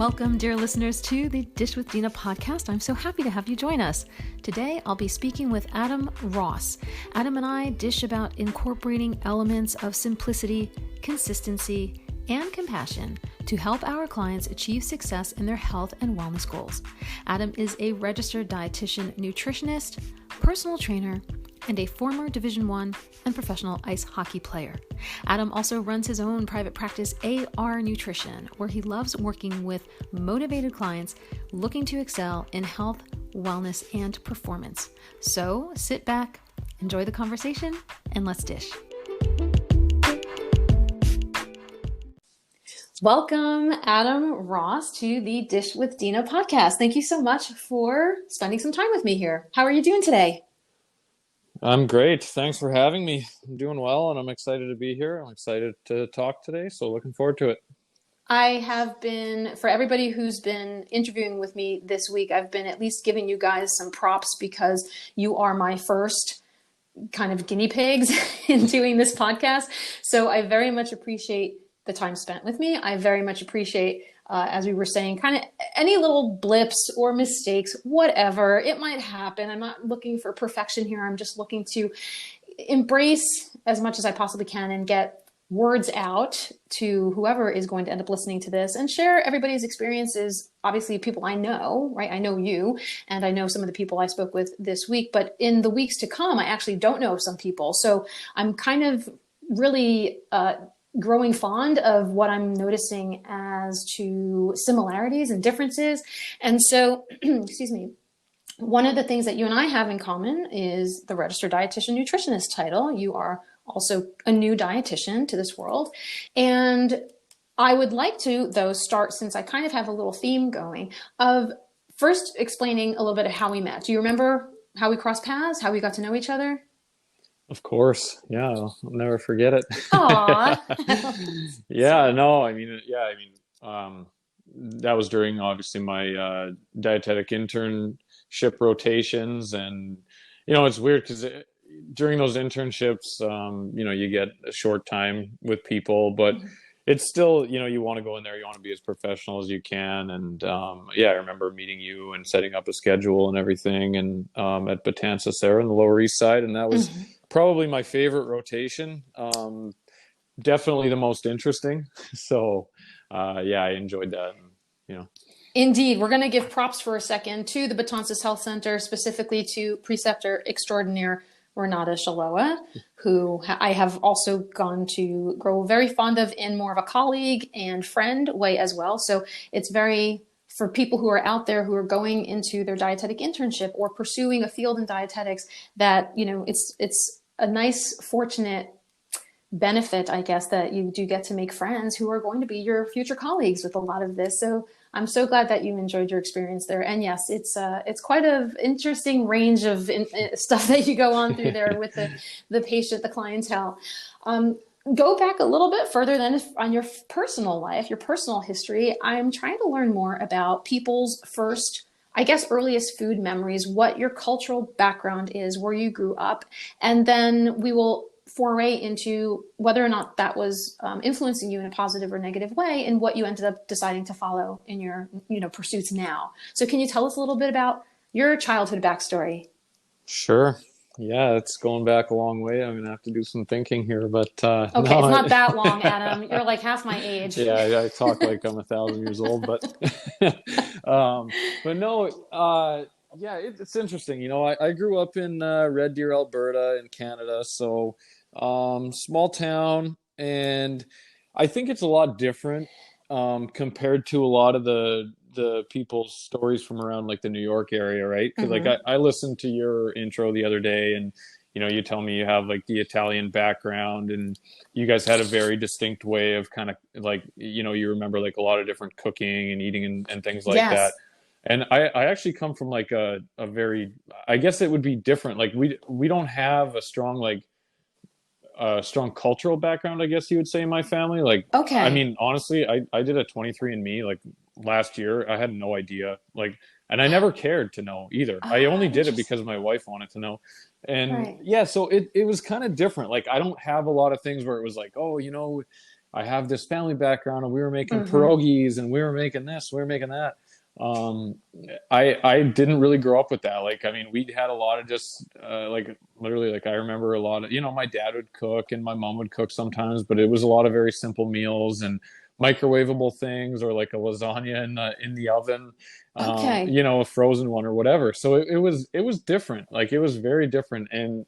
Welcome, dear listeners, to the Dish with Dina podcast. I'm so happy to have you join us. Today, I'll be speaking with Adam Ross. Adam and I dish about incorporating elements of simplicity, consistency, and compassion to help our clients achieve success in their health and wellness goals. Adam is a registered dietitian, nutritionist, personal trainer, and a former Division I and professional ice hockey player. Adam also runs his own private practice, AR Nutrition, where he loves working with motivated clients looking to excel in health, wellness, and performance. So sit back, enjoy the conversation, and let's dish. Welcome, Adam Ross, to the Dish with Dina podcast. Thank you so much for spending some time with me here. How are you doing today? I'm great. Thanks for having me. I'm doing well, and I'm excited to be here. I'm excited to talk today, so looking forward to it. I have been, for everybody who's been interviewing with me this week, I've been at least giving you guys some props because you are my first kind of guinea pigs in doing this podcast. So I very much appreciate the time spent with me. I very much appreciate, as we were saying, kind of any little blips or mistakes, whatever. It might happen. I'm not looking for perfection here. I'm just looking to embrace as much as I possibly can and get words out to whoever is going to end up listening to this and share everybody's experiences. Obviously, people I know, right? I know you, and I know some of the people I spoke with this week, but in the weeks to come, I actually don't know some people. So I'm kind of really growing fond of what I'm noticing as to similarities and differences. And so, excuse me, one of the things that you and I have in common is the Registered Dietitian Nutritionist title. You are also a new dietitian to this world. And I would like to, though, start, since I kind of have a little theme going, of first explaining a little bit of how we met. Do you remember how we crossed paths, how we got to know each other? Of course. Yeah. I'll never forget it. Aw. That was during obviously my dietetic internship rotations. And, it's weird because during those internships, you get a short time with people, but it's still, you want to go in there, you want to be as professional as you can. And I remember meeting you and setting up a schedule and everything, and at Betances there on the Lower East Side. And that was probably my favorite rotation. Definitely the most interesting. So, I enjoyed that. Indeed. We're going to give props for a second to the Betances Health Center, specifically to preceptor extraordinaire Renata Shaloa, who I have also gone to grow very fond of in more of a colleague and friend way as well. So it's for people who are out there who are going into their dietetic internship or pursuing a field in dietetics, that, it's a nice, fortunate benefit, I guess, that you do get to make friends who are going to be your future colleagues with a lot of this. So I'm so glad that you enjoyed your experience there. And yes, it's quite an interesting range of stuff that you go on through there with the patient, the clientele. Go back a little bit further then on your personal life, your personal history. I'm trying to learn more about people's first, I guess, earliest food memories, what your cultural background is, where you grew up, and then we will foray into whether or not that was influencing you in a positive or negative way and what you ended up deciding to follow in your, pursuits now. So can you tell us a little bit about your childhood backstory? Sure. Yeah, it's going back a long way. I'm going to have to do some thinking here, but okay, no, it's not that long, Adam. You're like half my age. Yeah, I talk like I'm 1,000 years old, but no, it's interesting. I grew up in Red Deer, Alberta in Canada. So small town, and I think it's a lot different compared to a lot of the people's stories from around like the New York area, right? Because like I listened to your intro the other day, and you tell me you have like the Italian background, and you guys had a very distinct way of kind of like, you remember like a lot of different cooking and eating and things like that. And I actually come from like a very, I guess it would be different. Like we don't have a strong strong cultural background, I guess you would say, in my family. Like, okay. I mean, honestly, I did a 23andMe like last year. I had no idea, like, and I never cared to know either. I only did it because my wife wanted to know. And so it was kind of different. Like, I don't have a lot of things where it was like, oh, I have this family background, and we were making Mm-hmm. pierogies, and we were making this, we were making that. Um, I didn't really grow up with that. Like, I mean, we had a lot of just like literally, like I remember a lot of, my dad would cook and my mom would cook sometimes, but it was a lot of very simple meals and microwavable things, or like a lasagna in the oven, Okay. a frozen one or whatever. So it was different. Like, it was very different. And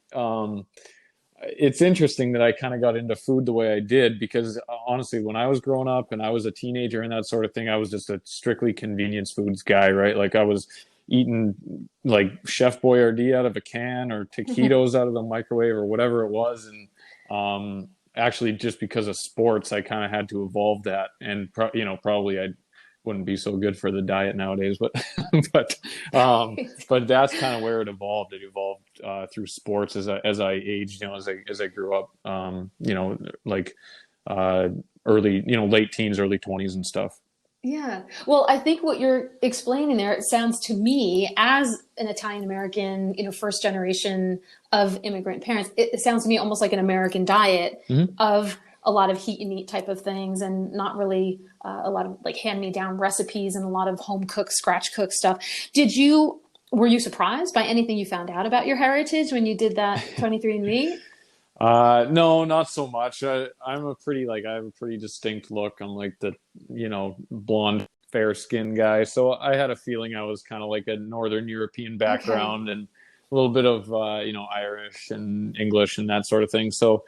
it's interesting that I kind of got into food the way I did, because honestly, when I was growing up and I was a teenager and that sort of thing, I was just a strictly convenience foods guy, right? Like, I was eating like Chef Boyardee out of a can, or taquitos out of the microwave, or whatever it was. And actually, just because of sports, I kind of had to evolve that. And probably I wouldn't be so good for the diet nowadays, but but but that's kind of where it evolved. It evolved through sports as I aged, as I grew up, like early, late teens, early 20s and stuff. Yeah. Well, I think what you're explaining there, it sounds to me as an Italian American, first generation of immigrant parents, it sounds to me almost like an American diet Mm-hmm. of a lot of heat and eat type of things, and not really a lot of like hand me down recipes and a lot of home cooked, scratch cooked stuff. Were you surprised by anything you found out about your heritage when you did that 23andMe? No, not so much. I have a pretty distinct look. I'm like the, blonde, fair skinned guy. So I had a feeling I was kind of like a Northern European Okay. background, and a little bit of, Irish and English and that sort of thing. So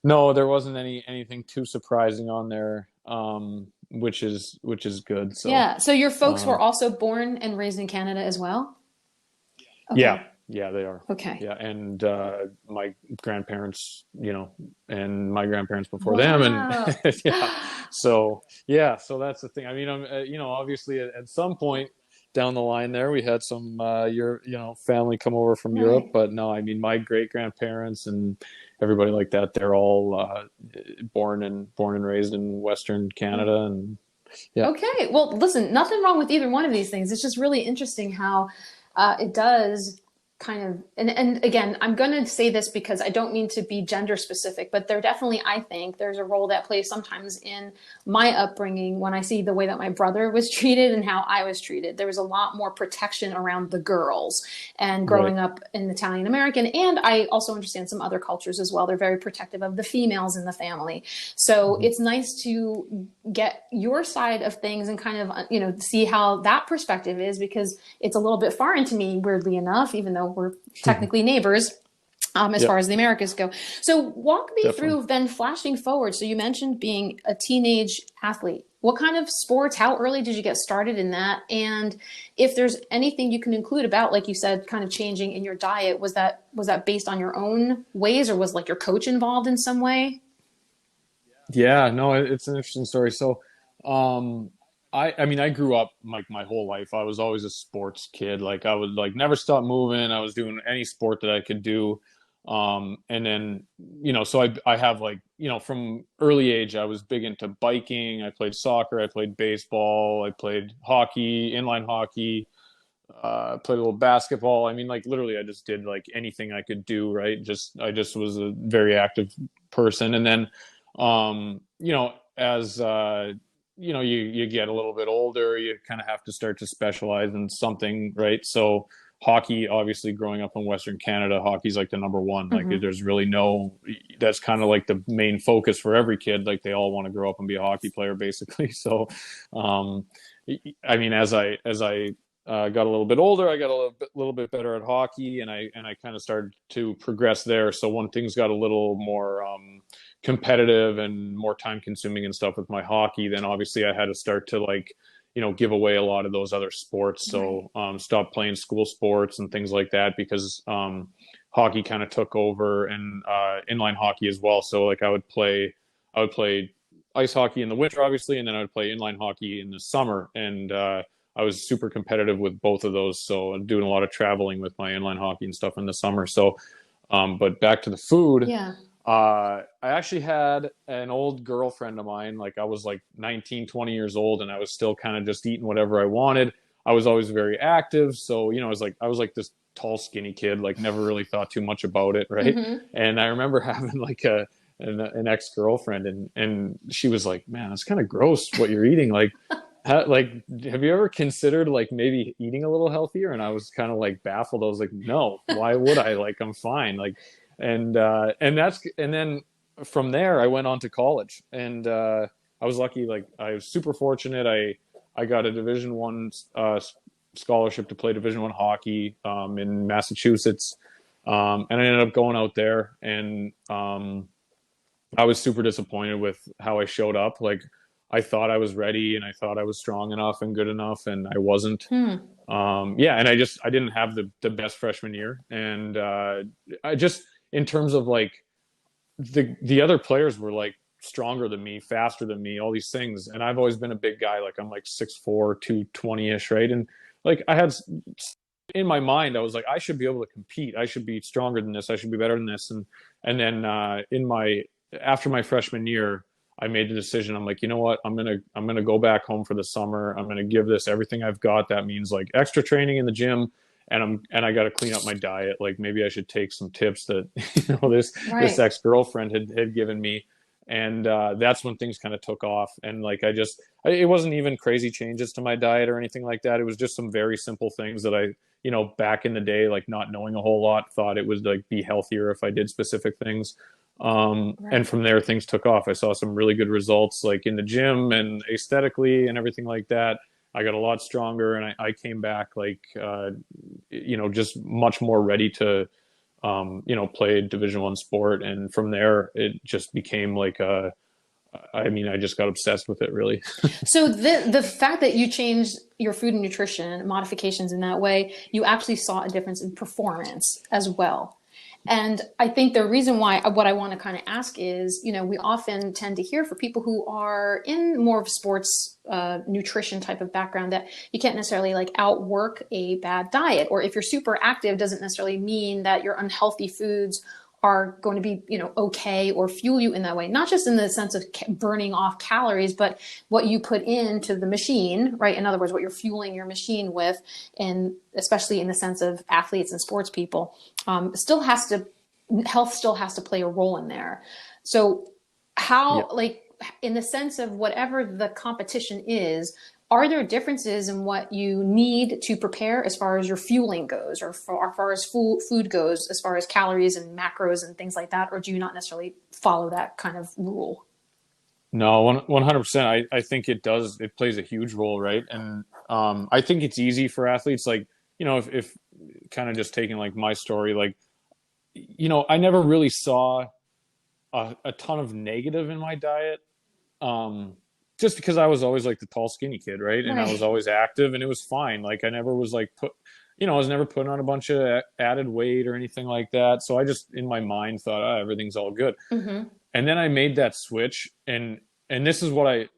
no, there wasn't anything too surprising on there. Which is good. So, Yeah. So your folks were um, also born and raised in Canada as well? yeah, Okay. yeah, they are. Okay. Yeah, and my grandparents, and my grandparents before them, and Wow. yeah, so yeah, so that's the thing. I mean, obviously at some point down the line there, we had some family come over from Europe, Right. but no, I mean, my great grandparents and everybody like that, they're all born and raised in Western Right. Canada, and yeah. Okay. Well, listen, nothing wrong with either one of these things. It's just really interesting how it does kind of, and again, I'm going to say this because I don't mean to be gender specific, but there definitely, I think there's a role that plays sometimes in my upbringing when I see the way that my brother was treated and how I was treated. There was a lot more protection around the girls, and Right. growing up in Italian American, and I also understand some other cultures as well. They're very protective of the females in the family. So Mhm. it's nice to get your side of things and kind of, see how that perspective is, because it's a little bit foreign to me, weirdly enough, even though we're technically neighbors. As Yep, far as the Americas go. So walk me definitely. through then flashing forward. So you mentioned being a teenage athlete. What kind of sports, how early did you get started in that? And if there's anything you can include about, like you said, kind of changing in your diet, was that based on your own ways, or was like your coach involved in some way? Yeah, no, it's an interesting story. So, um, I mean, I grew up like my whole life. I was always a sports kid. Like, I would like never stop moving. I was doing any sport that I could do. And then, so I have like, from early age, I was big into biking. I played soccer. I played baseball. I played hockey, inline hockey. Played a little basketball. I mean, like literally, I just did like anything I could do. Right. I just was a very active person. And then, as you get a little bit older, you kind of have to start to specialize in something, right? So hockey, obviously, growing up in Western Canada, hockey's like the number one. Like, Mm-hmm. there's really no, that's kind of like the main focus for every kid. Like, they all want to grow up and be a hockey player, basically. So, um, I mean, as I got a little bit older, I got a little bit better at hockey, and I kind of started to progress there. So when things got a little more competitive and more time consuming and stuff with my hockey, then obviously I had to start to like, give away a lot of those other sports. Right. So stop playing school sports and things like that, because hockey kind of took over, and inline hockey as well. So like I would play ice hockey in the winter, obviously, and then I would play inline hockey in the summer. And I was super competitive with both of those. So I'm doing a lot of traveling with my inline hockey and stuff in the summer. So, but back to the food, Yeah. I actually had an old girlfriend of mine. Like, I was like 19, 20 years old, and I was still kind of just eating whatever I wanted. I was always very active. So, I was like this tall, skinny kid, like never really thought too much about it. Right. Mm-hmm. And I remember having like an ex-girlfriend, and she was like, man, that's kind of gross what you're eating. Like, have you ever considered like maybe eating a little healthier? And I was kind of like baffled. I was like, no, why would I? Like, I'm fine. Like, and then from there I went on to college, and I was lucky. Like, I was super fortunate. I got a Division I scholarship to play Division I hockey in Massachusetts, and I ended up going out there, and I was super disappointed with how I showed up. Like, I thought I was ready and I thought I was strong enough and good enough, and I wasn't. Yeah, and I didn't have the best freshman year, and I just, in terms of like the other players were like stronger than me, faster than me, all these things, and I've always been a big guy. Like, I'm like 6'4", 220-ish, right? And like, I had in my mind, I was like, I should be able to compete. I should be stronger than this. I should be better than this. And then after my freshman year, I made the decision. I'm like, you know what? I'm gonna go back home for the summer. I'm gonna give this everything I've got. That means like extra training in the gym, and I got to clean up my diet. Like, maybe I should take some tips that this ex-girlfriend had given me, and that's when things kind of took off. And like, it wasn't even crazy changes to my diet or anything like that. It was just some very simple things that I, back in the day, like not knowing a whole lot, thought it would like be healthier if I did specific things. And from there, things took off. I saw some really good results, like in the gym and aesthetically and everything like that. I got a lot stronger, and I came back like, just much more ready to, play Division I sport. And from there, it just became like I just got obsessed with it, really. So the fact that you changed your food and nutrition modifications in that way, you actually saw a difference in performance as well. And I think the reason why, what I want to kind of ask is, we often tend to hear for people who are in more of sports nutrition type of background that you can't necessarily like outwork a bad diet, or if you're super active doesn't necessarily mean that your unhealthy foods are going to be, okay, or fuel you in that way. Not just in the sense of burning off calories, but what you put into the machine, right? In other words, what you're fueling your machine with, and especially in the sense of athletes and sports people, health still has to play a role in there. So how, like, in the sense of whatever the competition is, are there differences in what you need to prepare as far as your fueling goes, or as far as food goes, as far as calories and macros and things like that? Or do you not necessarily follow that kind of rule? No, 100%. I think it does. It plays a huge role, right? And I think it's easy for athletes, like, if kind of just taking like my story, like, I never really saw a ton of negative in my diet. Just because I was always like the tall, skinny kid, right? And I was always active, and it was fine. Like, I never was like I was never putting on a bunch of added weight or anything like that. So I just, in my mind, thought, everything's all good. Mm-hmm. And then I made that switch, and this is what like,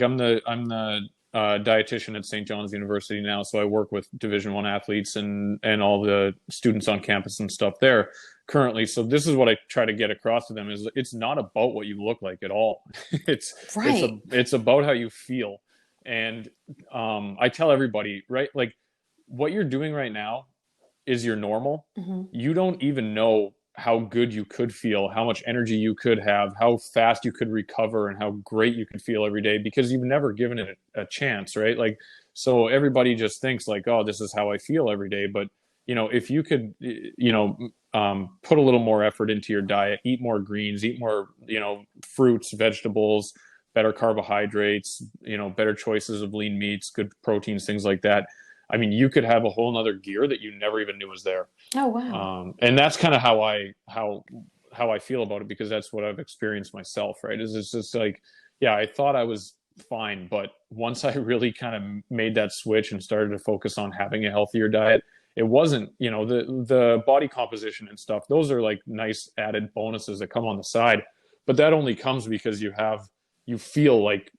I'm the dietitian at St. John's University now. So I work with Division I athletes and all the students on campus and stuff there currently. So this is what I try to get across to them: is it's not about what you look like at all. It's about how you feel. And I tell everybody, right, like, what you're doing right now is your normal. Mm-hmm. You don't even know how good you could feel, how much energy you could have, how fast you could recover, and how great you could feel every day, because you've never given it a chance, right? Like, so everybody just thinks like, oh, this is how I feel every day. But, if you could, put a little more effort into your diet, eat more greens, eat more, fruits, vegetables, better carbohydrates, better choices of lean meats, good proteins, things like that. I mean, you could have a whole nother gear that you never even knew was there. Oh, wow. And that's kind of how I feel about it, because that's what I've experienced myself, right? It's just like, yeah, I thought I was fine, but once I really kind of made that switch and started to focus on having a healthier diet, it wasn't, the body composition and stuff, those are like nice added bonuses that come on the side, but that only comes because you feel like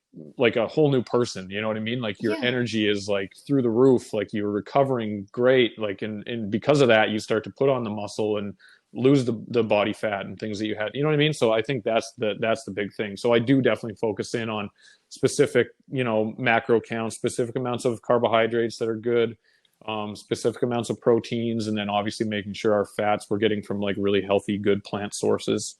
a whole new person, you know what I mean? Like, your energy is like through the roof, like you're recovering great. Like, and because of that, you start to put on the muscle and lose the body fat and things that you had, you know what I mean? So I think that's the big thing. So I do definitely focus in on specific, macro counts, specific amounts of carbohydrates that are good. specific amounts of proteins, and then obviously making sure our fats we're getting from like really healthy, good plant sources.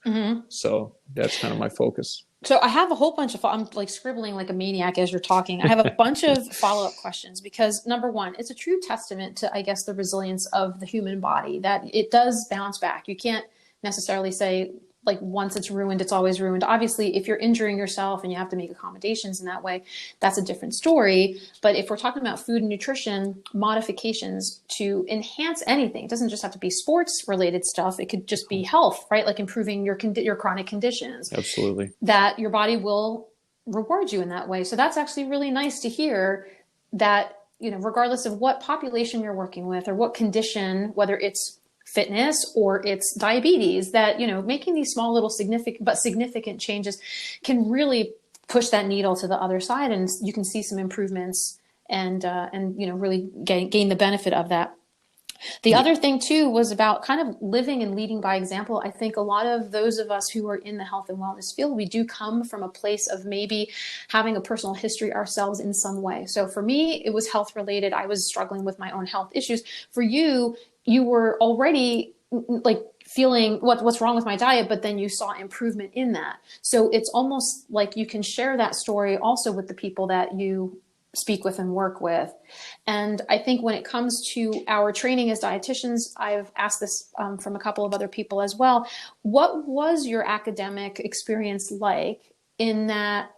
So that's kind of my focus. So I have a whole bunch of, I'm like scribbling like a maniac as you're talking. I have a bunch of follow-up questions because number one, it's a true testament to, I guess, the resilience of the human body that it does bounce back. You can't necessarily say like once it's ruined, it's always ruined. Obviously, if you're injuring yourself and you have to make accommodations in that way, that's a different story. But if we're talking about food and nutrition modifications to enhance anything, it doesn't just have to be sports related stuff. It could just be health, right? Like improving your chronic conditions. Absolutely. That your body will reward you in that way. So that's actually really nice to hear that, you know, regardless of what population you're working with or what condition, whether it's fitness or it's diabetes, that, you know, making these small little significant changes can really push that needle to the other side, and you can see some improvements and you know, really gain the benefit of that. The other thing too was about kind of living and leading by example. I think a lot of those of us who are in the health and wellness field, we do come from a place of maybe having a personal history ourselves in some way. So for me, it was health related. I was struggling with my own health issues. For you, you were already like feeling what's wrong with my diet, but then you saw improvement in that. So it's almost like you can share that story also with the people that you speak with and work with. And I think when it comes to our training as dietitians, I've asked this from a couple of other people as well. What was your academic experience like in that,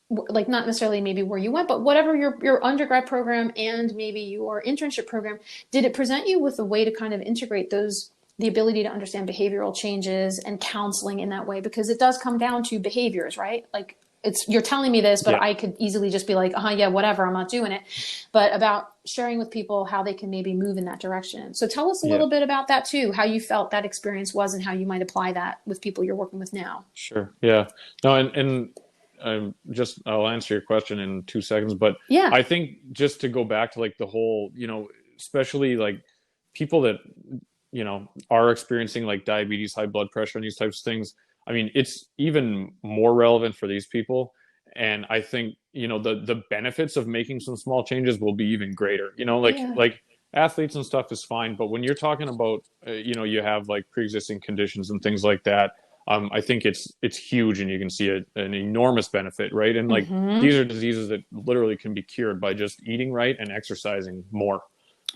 like not necessarily maybe where you went, but whatever your undergrad program and maybe your internship program, did it present you with a way to kind of integrate the ability to understand behavioral changes and counseling in that way? Because it does come down to behaviors, right? Like you're telling me this, but yeah. I could easily just be like, yeah, whatever, I'm not doing it. But about sharing with people how they can maybe move in that direction. So tell us a little bit about that too, how you felt that experience was and how you might apply that with people you're working with now. Sure. Yeah. No, and I'll answer your question in 2 seconds, but yeah, I think just to go back to like the whole, you know, especially like people that, you know, are experiencing like diabetes, high blood pressure and these types of things. I mean, it's even more relevant for these people. And I think, you know, the benefits of making some small changes will be even greater, you know, like athletes and stuff is fine. But when you're talking about, you know, you have like pre-existing conditions and things like that, I think it's huge, and you can see an enormous benefit, right? And like these are diseases that literally can be cured by just eating right and exercising more.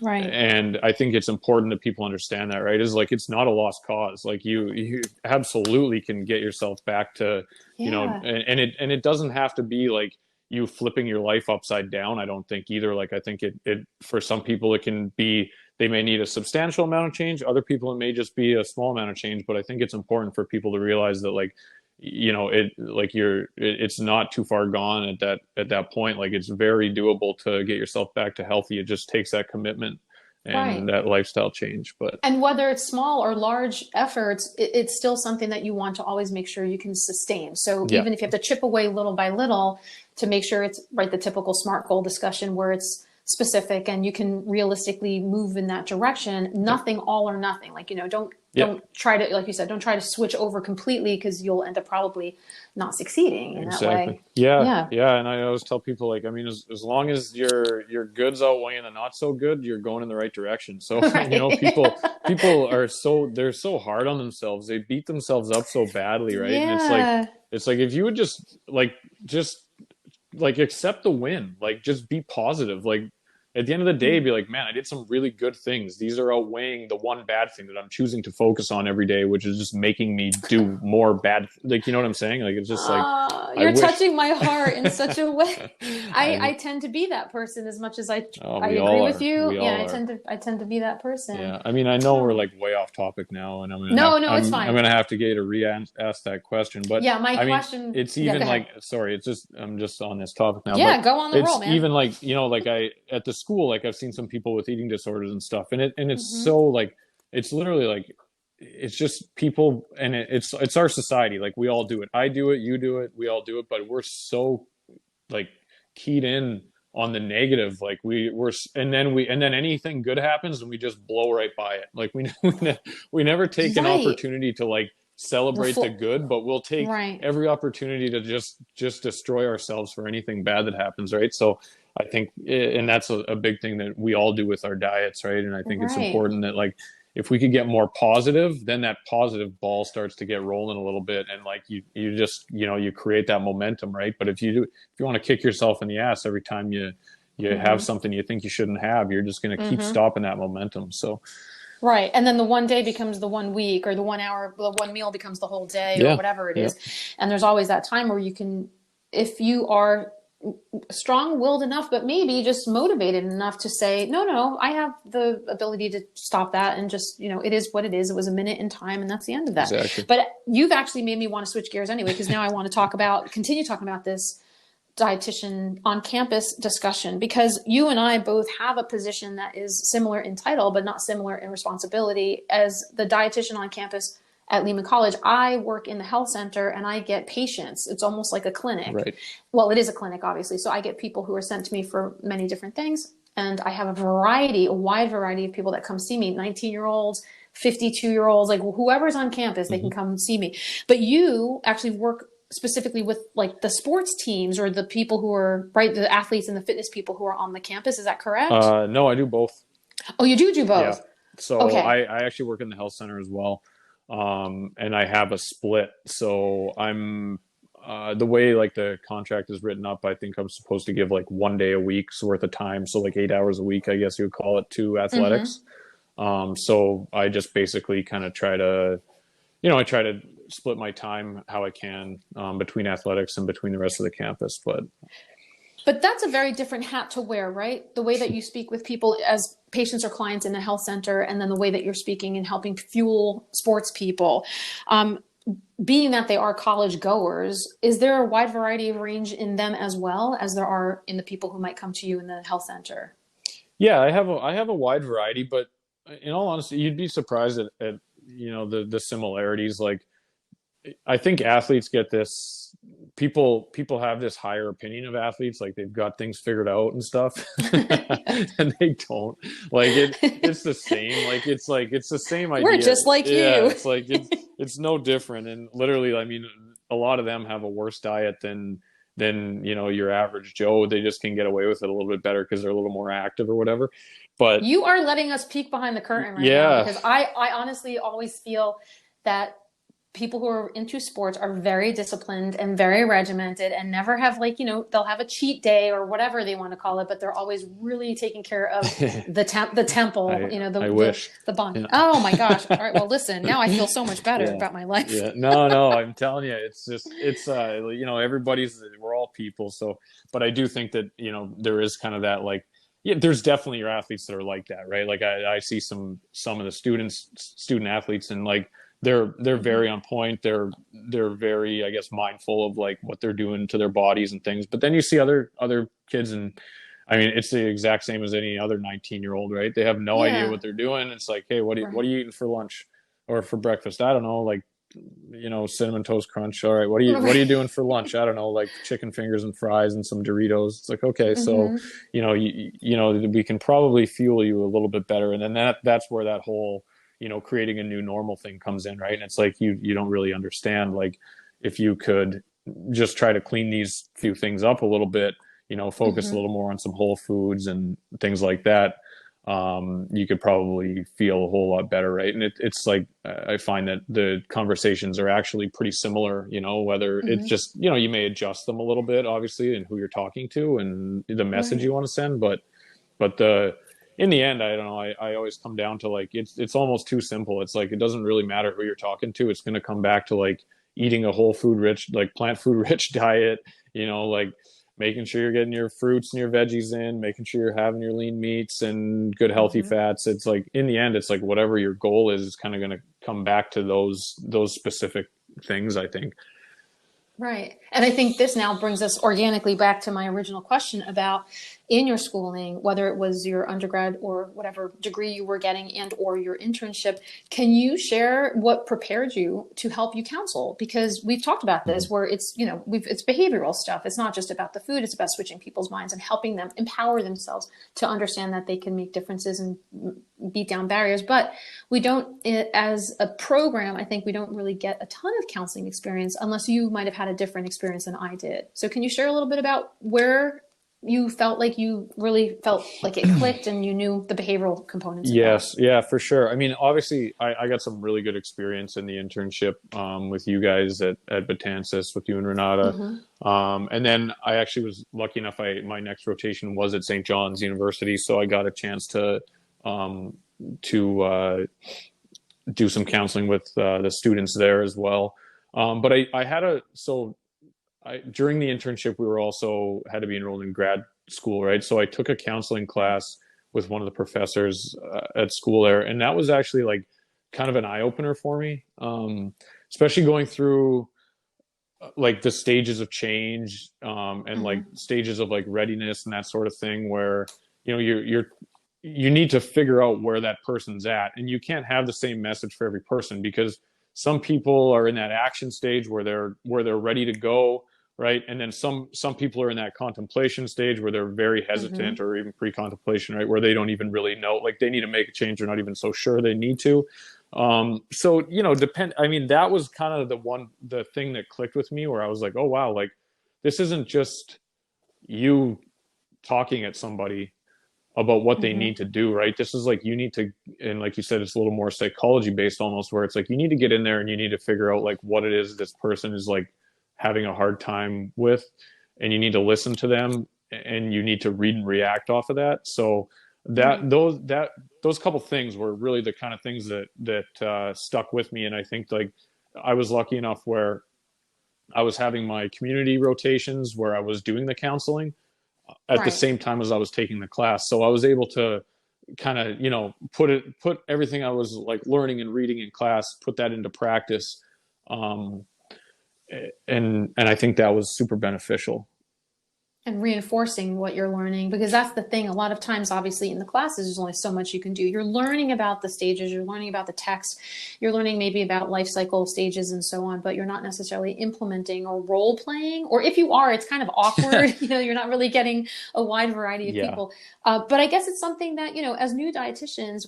Right. And I think it's important that people understand that, right? Is like, it's not a lost cause. Like you absolutely can get yourself back to, you know, and it doesn't have to be like you flipping your life upside down. I don't think either. Like, I think it for some people, it can be, they may need a substantial amount of change. Other people, it may just be a small amount of change, but I think it's important for people to realize that, like, you know, it's not too far gone at that point. Like, it's very doable to get yourself back to healthy. It just takes that commitment and that lifestyle change. And whether it's small or large efforts, it's still something that you want to always make sure you can sustain. So even if you have to chip away little by little to make sure it's right, the typical SMART goal discussion where it's specific and you can realistically move in that direction, nothing all or nothing. Like, you know, don't try to, like you said, don't try to switch over completely, because you'll end up probably not succeeding in that way. Yeah. And I always tell people, like, I mean, as long as your goods outweighing the not so good, you're going in the right direction. So, you know, people are they're so hard on themselves. They beat themselves up so badly. Right. And it's like, if you would just accept the win, like, just be positive. Like, at the end of the day, be like, man, I did some really good things. These are outweighing the one bad thing that I'm choosing to focus on every day, which is just making me do more bad. Like, you know what I'm saying? Like, it's just like, you're touching my heart in such a way. I tend to be that person as much as I agree with you. Yeah, I tend to be that person. Yeah. I mean, I know we're like way off topic now, and it's fine. I'm going to have to get you to re-ask that question, but question, it's even I'm just on this topic now. Yeah, but go on the roll, man. Even like, you know, like at the school, like, I've seen some people with eating disorders and stuff, and it's so like, it's literally like, it's just people, and it's our society. Like, we all do it. I do it, you do it, we all do it, but we're so like keyed in on the negative. Like, and then anything good happens and we just blow right by it. Like, we never take an opportunity to like celebrate the good, but we'll take Right. every opportunity to just destroy ourselves for anything bad that happens, right? So I think, and that's a big thing that we all do with our diets, right? And I think it's Right. important that like if we could get more positive, then that positive ball starts to get rolling a little bit, and like you just you create that momentum, right? But if you want to kick yourself in the ass every time you have Mm-hmm. something you think you shouldn't have, you're just going to keep Mm-hmm. stopping that momentum. So Right. And then the one day becomes the 1 week, or the 1 hour, the one meal becomes the whole day, or yeah, whatever it yeah, is. And there's always that time where you can, if you are strong-willed enough, but maybe just motivated enough to say, no, no, I have the ability to stop that, and just, it is what it is. It was a minute in time, and that's the end of that. exactly. But you've actually made me want to switch gears anyway, because now I want to continue talking about this dietitian on campus discussion, because you and I both have a position that is similar in title, but not similar in responsibility. As the dietitian on campus at Lehman College, I work in the health center and I get patients. It's almost like a clinic. Right. Well, it is a clinic, obviously. So I get people who are sent to me for many different things. And I have a wide variety of people that come see me, 19-year-olds, 52-year-olds, like whoever's on campus, they can come see me. But you actually work specifically with like the sports teams, or the people who are, right, the athletes and the fitness people who are on the campus. Is that correct? No, I do both. Oh, you do Yeah. both. So Okay. I actually work in the health center as well. And I have a split. So I'm the way like the contract is written up, I think I'm supposed to give like 1 day a week's worth of time. So like 8 hours a week, I guess you would call it, to Mm-hmm. athletics. So I just basically kind of try to, I try to split my time how I can, between athletics and between the rest of the campus. But that's a very different hat to wear, right? The way that you speak with people as patients or clients in the health center, and then the way that you're speaking and helping fuel sports people. Being that they are college goers, is there a wide variety of range in them as well as there are in the people who might come to you in the health center? Yeah, I have a wide variety, but in all honesty, you'd be surprised at the similarities. Like I think athletes get this, people have this higher opinion of athletes, like they've got things figured out and stuff. And they don't. Like it's the same. It's the same We're idea. just like Yeah, you. it's no different. And literally, I mean, a lot of them have a worse diet than your average Joe. They just can get away with it a little bit better because they're a little more active or whatever. But You are letting us peek behind the curtain right now, yeah. because I honestly always feel that people who are into sports are very disciplined and very regimented, and never have, like, they'll have a cheat day or whatever they want to call it, but they're always really taking care of the temple, I wish. the bond. Yeah. Oh my gosh. All right. Well, listen, now I feel so much better Yeah. about my life. Yeah. No, I'm telling you, we're all people. So, but I do think that, there is kind of that, like, yeah, there's definitely your athletes that are like that, right? Like I see some of the student athletes, and like, they're very on point. They're very, I guess, mindful of like what they're doing to their bodies and things. But then you see other kids, and I mean, it's the exact same as any other 19-year-old, right? They have no idea Yeah. what they're doing. It's like, hey, what Right. are you eating for lunch or for breakfast? I don't know, like, cinnamon toast crunch. All right, what are you doing for lunch? I don't know, like chicken fingers and fries and some Doritos. It's like, okay, so Mm-hmm. we can probably fuel you a little bit better, and then that's where that whole creating a new normal thing comes in, right? And it's like you don't really understand, like, if you could just try to clean these few things up a little bit, focus a Mm-hmm. little more on some whole foods and things like that, you could probably feel a whole lot better, right? And it's like, I find that the conversations are actually pretty similar, whether it's Mm-hmm. just, you may adjust them a little bit, obviously, and who you're talking to and the message Right. you want to send, but the in the end, I don't know, I always come down to, like, it's almost too simple. It's like, it doesn't really matter who you're talking to. It's going to come back to, like, eating a whole food rich, like plant food rich diet, like making sure you're getting your fruits and your veggies in, making sure you're having your lean meats and good healthy Mm-hmm. fats. It's like, in the end, it's like whatever your goal is kind of going to come back to those specific things, I think. Right. And I think this now brings us organically back to my original question about, in your schooling, whether it was your undergrad or whatever degree you were getting and or your internship. Can you share what prepared you to help you counsel? Because we've talked about this where it's, it's behavioral stuff. It's not just about the food. It's about switching people's minds and helping them empower themselves to understand that they can make differences and beat down barriers. But we don't, as a program, I think we don't really get a ton of counseling experience unless you might have had a different experience than I did. So can you share a little bit about where you felt like you really felt like it clicked and you knew the behavioral components? Yes. Yeah, for sure. I mean, obviously I got some really good experience in the internship with you guys at Betances, with you and Renata. And then I actually was lucky enough, my next rotation was at St. John's University. So I got a chance to do some counseling with the students there as well. But during the internship, we were also had to be enrolled in grad school, right? So I took a counseling class with one of the professors at school there. And that was actually like kind of an eye opener for me, especially going through like the stages of change and like stages of like readiness and that sort of thing, where, you need to figure out where that person's at. And you can't have the same message for every person, because some people are in that action stage where they're ready to go, right? And then some people are in that contemplation stage where they're very hesitant or even pre-contemplation, right? Where they don't even really know, like they need to make a change. They're not even so sure they need to. I mean, that was kind of the thing that clicked with me, where I was like, oh, wow, like this isn't just you talking at somebody about what they need to do, right? This is like, you need to, and like you said, it's a little more psychology based almost, where it's like, you need to get in there and you need to figure out like what it is this person is like having a hard time with, and you need to listen to them and you need to read and react off of that. So those couple things were really the kind of things that stuck with me. And I think like I was lucky enough where I was having my community rotations where I was doing the counseling at the same time as I was taking the class. So I was able to kind of, put everything I was like learning and reading in class, put that into practice. And I think that was super beneficial. And reinforcing what you're learning, because that's the thing. A lot of times, obviously, in the classes, there's only so much you can do. You're learning about the stages, you're learning about the text, you're learning maybe about life cycle stages and so on, but you're not necessarily implementing or role playing. Or if you are, it's kind of awkward. You're not really getting a wide variety of people. But I guess it's something that, as new dietitians,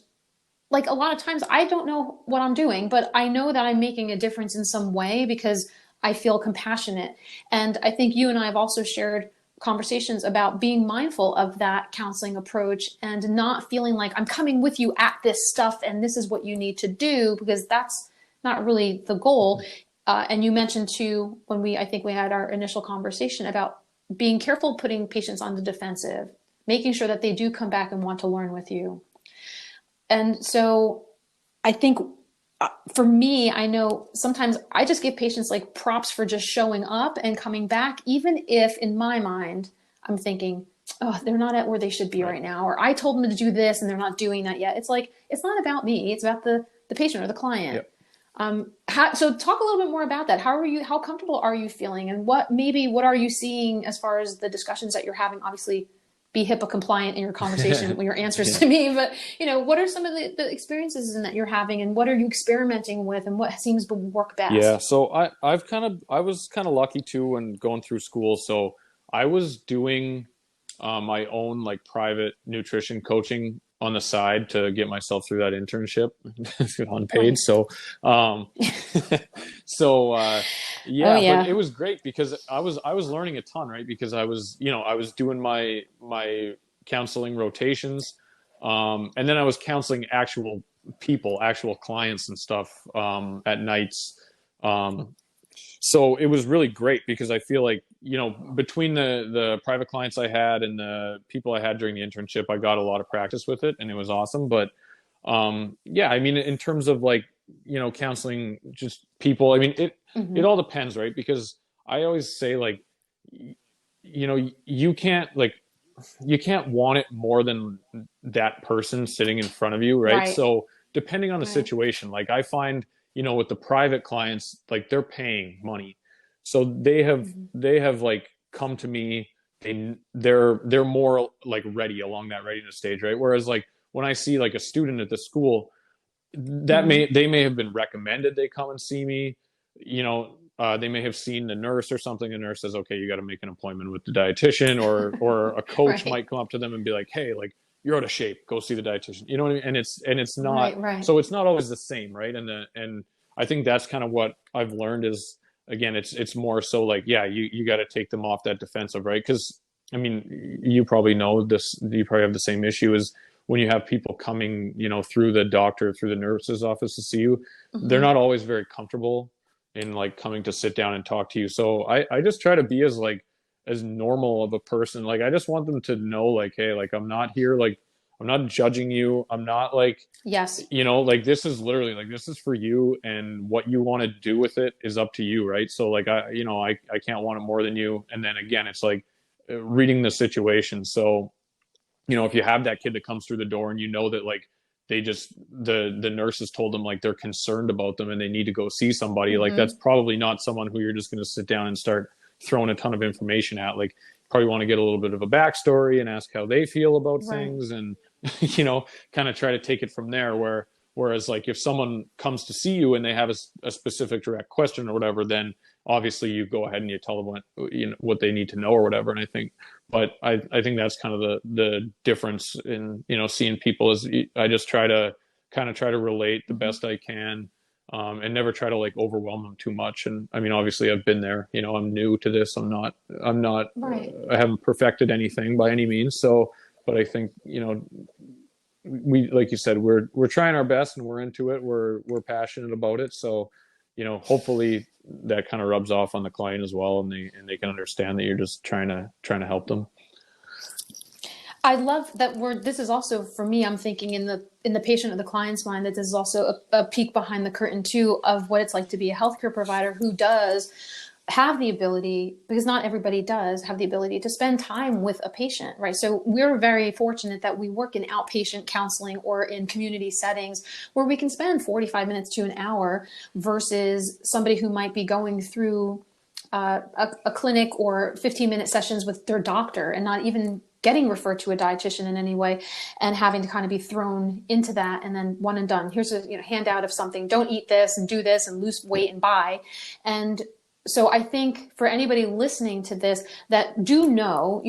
like a lot of times I don't know what I'm doing, but I know that I'm making a difference in some way because I feel compassionate. And I think you and I have also shared conversations about being mindful of that counseling approach and not feeling like I'm coming with you at this stuff and this is what you need to do, because that's not really the goal. And you mentioned too, when I think we had our initial conversation about being careful putting patients on the defensive, making sure that they do come back and want to learn with you. And so I think for me, I know sometimes I just give patients like props for just showing up and coming back, even if in my mind, I'm thinking, oh, they're not at where they should be right now. Or I told them to do this and they're not doing that yet. It's like, it's not about me. It's about the patient or the client. So talk a little bit more about that. How comfortable are you feeling? And what are you seeing as far as the discussions that you're having? Obviously, be HIPAA compliant in your conversation with your answers to me, but what are some of the experiences that you're having, and what are you experimenting with, and what seems to work best? Yeah, so I was kind of lucky too when going through school. So I was doing my own like private nutrition coaching on the side to get myself through that internship unpaid. Right. So, but it was great because I was learning a ton, right? Because I was doing my counseling rotations. And then I was counseling actual people, actual clients and stuff, at nights. So it was really great because I feel like, between the private clients I had and the people I had during the internship, I got a lot of practice with it and it was awesome. But, I mean, in terms of like, counseling just people, I mean, it all depends, right? Because I always say like, you can't want it more than that person sitting in front of you. Right. So depending on the situation, like I find, with the private clients, like they're paying money. So they have like come to me they're more like ready along that readiness stage, right? Whereas like when I see like a student at the school, they may have been recommended they come and see me, they may have seen the nurse or something. The nurse says, okay, you got to make an appointment with the dietitian, or a coach Right. might come up to them and be like, hey, like you're out of shape, go see the dietitian. You know what I mean? And it's not, Right. so it's not always the same, right? And I think that's kind of what I've learned is, again, it's more so like, yeah, you got to take them off that defensive, right? Because I mean, you probably know this, you probably have the same issue as when you have people coming, through the doctor, through the nurse's office to see you, they're not always very comfortable in like coming to sit down and talk to you. So I just try to be as normal of a person. Like, I just want them to know, like, hey, like, I'm not here, like, I'm not judging you. I'm not like, Yes. like, this is literally like, this is for you, and what you want to do with it is up to you. Right. So like, I can't want it more than you. And then again, it's like reading the situation. So, if you have that kid that comes through the door and that like the nurses told them like they're concerned about them and they need to go see somebody, like that's probably not someone who you're just going to sit down and start throwing a ton of information at. Like, probably want to get a little bit of a backstory and ask how they feel about things, and kind of try to take it from there. Whereas like if someone comes to see you and they have a specific direct question or whatever, then obviously you go ahead and you tell them what they need to know or whatever. And but I think that's kind of the difference in, seeing people, is I just try to relate the best I can, and never try to like overwhelm them too much. And I mean, obviously I've been there, I'm new to this. I'm not, Right. I haven't perfected anything by any means. So, but I think, we, like you said, we're trying our best and we're into it. We're passionate about it. So, hopefully that kind of rubs off on the client as well, and they can understand that you're just trying to help them. I love that word. This is also, for me, I'm thinking in the patient or the client's mind, that this is also a peek behind the curtain too of what it's like to be a healthcare provider who does have the ability, because not everybody does have the ability to spend time with a patient, right? So we're very fortunate that we work in outpatient counseling or in community settings where we can spend 45 minutes to an hour versus somebody who might be going through a clinic or 15-minute sessions with their doctor and not even getting referred to a dietitian in any way, and having to kind of be thrown into that. And then one and done. Here's a handout of something. Don't eat this and do this and lose weight and buy. And so I think for anybody listening to this that do know,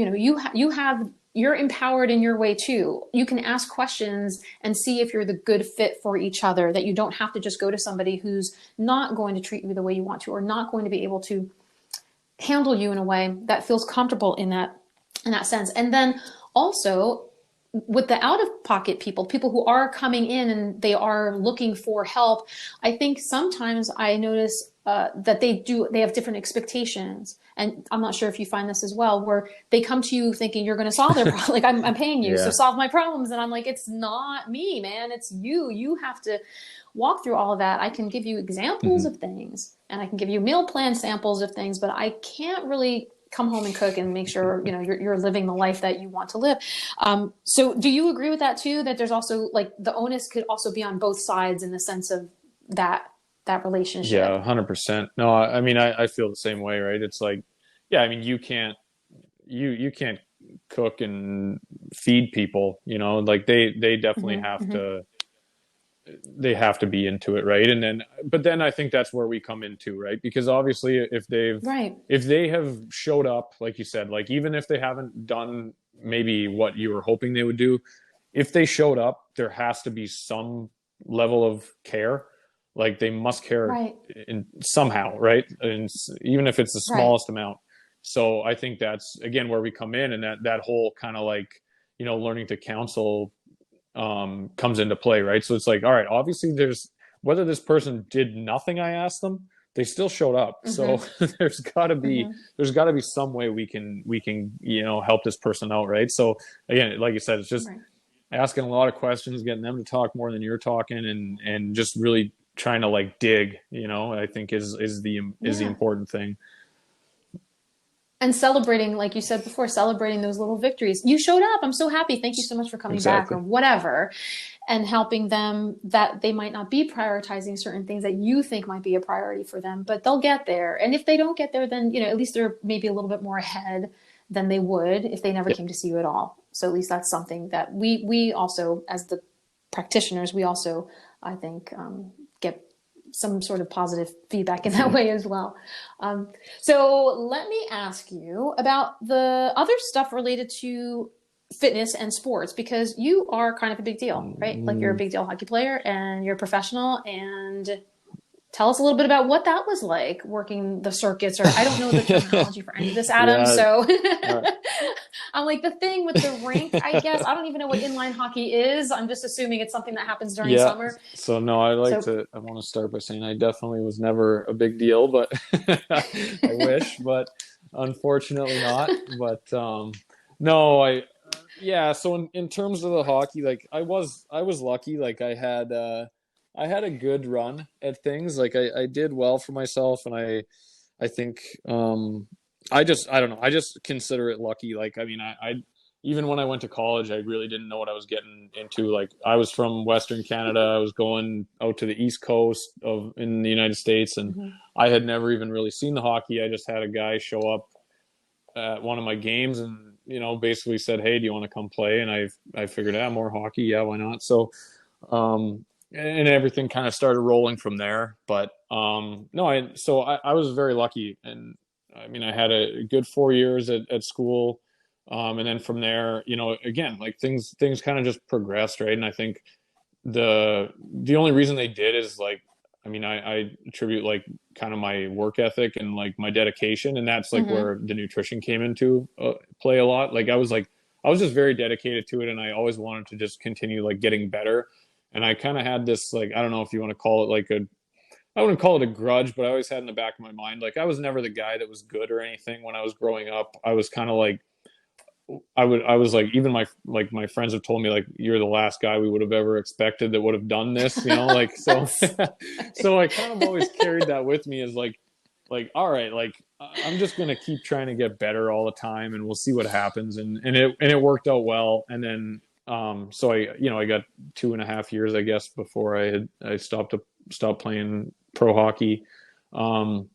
you're empowered in your way too. You can ask questions and see if you're the good fit for each other, that you don't have to just go to somebody who's not going to treat you the way you want to, or not going to be able to handle you in a way that feels comfortable in that sense. And then also with the out-of-pocket people who are coming in and they are looking for help, I think sometimes I notice that they have different expectations. And I'm not sure if you find this as well, where they come to you thinking you're going to solve their problem. Like, I'm paying you, so solve my problems. And I'm like, it's not me, man. It's you. You have to walk through all of that. I can give you examples of things, and I can give you meal plan samples of things, but I can't really come home and cook and make sure you're living the life that you want to live. So do you agree with that too, that there's also like the onus could also be on both sides in the sense of that relationship? Yeah, 100%. No, I mean, I feel the same way, right? It's like, yeah, I mean, you can't cook and feed people, like they definitely have to be into it, right? But then I think that's where we come into, right? Because obviously if they have showed up, like you said, like even if they haven't done maybe what you were hoping they would do, if they showed up, there has to be some level of care. Like they must care in somehow, right? And even if it's the smallest amount. So I think that's again where we come in, and that whole kind of like, learning to counsel comes into play, right? So it's like, all right, obviously whether this person did nothing I asked them, they still showed up. So there's got to be some way we can help this person out, right? So again, like you said, it's just asking a lot of questions, getting them to talk more than you're talking, and just really trying to like dig, I think is the important thing. And celebrating, like you said before, celebrating those little victories. You showed up. I'm so happy. Thank you so much for coming back, or whatever, and helping them that they might not be prioritizing certain things that you think might be a priority for them, but they'll get there. And if they don't get there, then, at least they're maybe a little bit more ahead than they would if they never Yeah. came to see you at all. So at least that's something that we also, as the practitioners, we also, I think, get some sort of positive feedback in that way as well. So let me ask you about the other stuff related to fitness and sports, because you are kind of a big deal, right? Like you're a big deal hockey player and you're a professional. And tell us a little bit about what that was like working the circuits, or I don't know the terminology for any of this, Adam. Yeah. So Uh, I'm like, the thing with the rink, I guess. I don't even know what inline hockey is. I'm just assuming it's something that happens during yeah. summer. So no, So I want to start by saying I definitely was never a big deal, but I wish, but unfortunately not. But no, yeah, so in terms of the hockey, like I was lucky. Like I had a good run at things. Like I did well for myself, and I think I don't know. I just consider it lucky. Like I mean, I even when I went to college, I really didn't know what I was getting into. Like I was from Western Canada. I was going out to the East Coast of in the United States, and I had never even really seen the hockey. I just had a guy show up at one of my games and, you know, basically said, "Hey, do you want to come play?" And I figured, more hockey. Yeah, why not? So, and everything kind of started rolling from there. But no, I was very lucky, and I mean, I had a good 4 years at school, and then from there, you know, again, like things kind of just progressed, right? And I think the only reason they did is like, I mean, I attribute like kind of my work ethic and like my dedication, and that's like where the nutrition came into play a lot. Like I was just very dedicated to it, and I always wanted to just continue like getting better. And I kind of had this, like, I don't know if you want to call it like I wouldn't call it a grudge, but I always had in the back of my mind, like I was never the guy that was good or anything when I was growing up. I was kind of like, I was like, even my friends have told me like, you're the last guy we would have ever expected that would have done this, you know, like, so, so I kind of always carried that with me as like, all right, like I'm just going to keep trying to get better all the time and we'll see what happens. And it worked out well. And then, so I got 2.5 years, I guess, before I stopped playing pro hockey. And